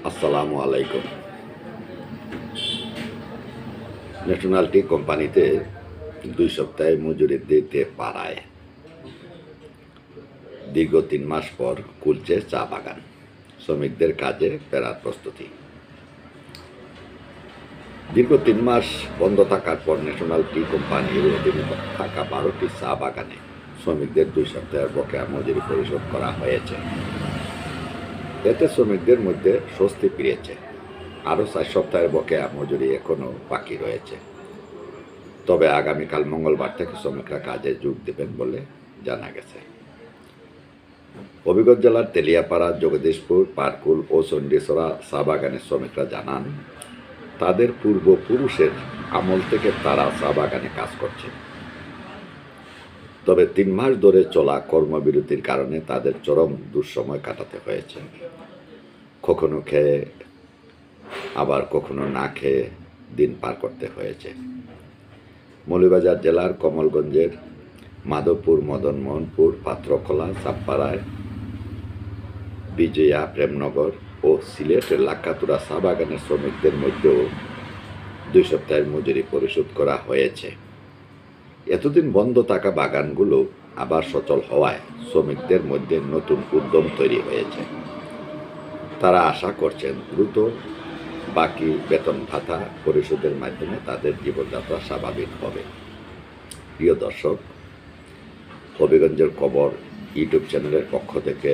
আসসালামু আলাইকুম। National tea কোম্পানিতে ২ সপ্তাহে মজুরি দিতে পারায় দীর্ঘ ৩ মাস পর খুলছে চা বাগান। শ্রমিকদের কাজে ফেরার প্রস্তুতি। দীর্ঘ ৩ মাস বন্ধ থাকার পর ন্যাশনাল টি কোম্পানির অধীনে থাকা ১২টি চা বাগানে শ্রমিকদের ২ সপ্তাহের বকেয়া মজুরি পরিশোধ করা হয়েছে। এতে শ্রমিকদের মধ্যে স্বস্তি ফিরেছে। আরও ৪ সপ্তাহের বকেয়া মজুরি এখনও বাকি রয়েছে। তবে আগামীকাল মঙ্গলবার থেকে শ্রমিকরা কাজে যোগ দেবেন বলে জানা গেছে। হবিগঞ্জ জেলার তেলিয়াপাড়া, জগদীশপুর, পারকুল ও চণ্ডীছড়া চা বাগানের শ্রমিকরা জানান, তাদের পূর্বপুরুষের আমল থেকে তারা চা বাগানে কাজ করছে। তবে ৩ মাস ধরে চলা কর্মবিরতির কারণে তাদের চরম দুঃসময় কাটাতে হয়েছে। কখনো খেয়ে আবার কখনো না খেয়ে দিন পার করতে হয়েছে। মৌলভীবাজার জেলার কমলগঞ্জের মাধবপুর, মদনমোহনপুর, পাত্রকোলা, চাঁদপাড়ায়, বিজয়া, প্রেমনগর ও সিলেটের লাক্কাতুরা চা বাগানের শ্রমিকদের মধ্যেও ২ সপ্তাহের মজুরি পরিশোধ করা হয়েছে। এতদিন বন্ধ থাকা বাগানগুলো আবার সচল হওয়ায় শ্রমিকদের মধ্যে নতুন উদ্যম তৈরি হয়েছে। তারা আশা করছেন দ্রুত বাকি বেতন ভাতা পরিশোধের মাধ্যমে তাদের জীবনযাত্রা স্বাভাবিক হবে। প্রিয় দর্শক, হবিগঞ্জের খবর ইউটিউব চ্যানেলের পক্ষ থেকে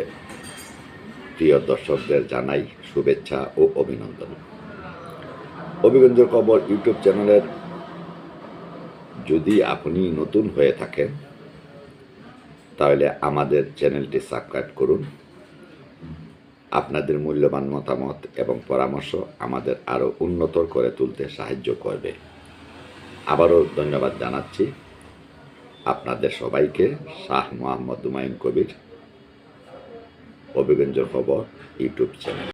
প্রিয় দর্শকদের জানাই শুভেচ্ছা ও অভিনন্দন। হবিগঞ্জের খবর ইউটিউব চ্যানেলের যদি আপনি নতুন হয়ে থাকেন তাহলে আমাদের চ্যানেলটি সাবস্ক্রাইব করুন। আপনাদের মূল্যবান মতামত এবং পরামর্শ আমাদের আরও উন্নত করে তুলতে সাহায্য করবে। আবারও ধন্যবাদ জানাচ্ছি আপনাদের সবাইকে। শাহ মোহাম্মদ হুমায়ুন কবির, হবিগঞ্জের খবর ইউটিউব চ্যানেল।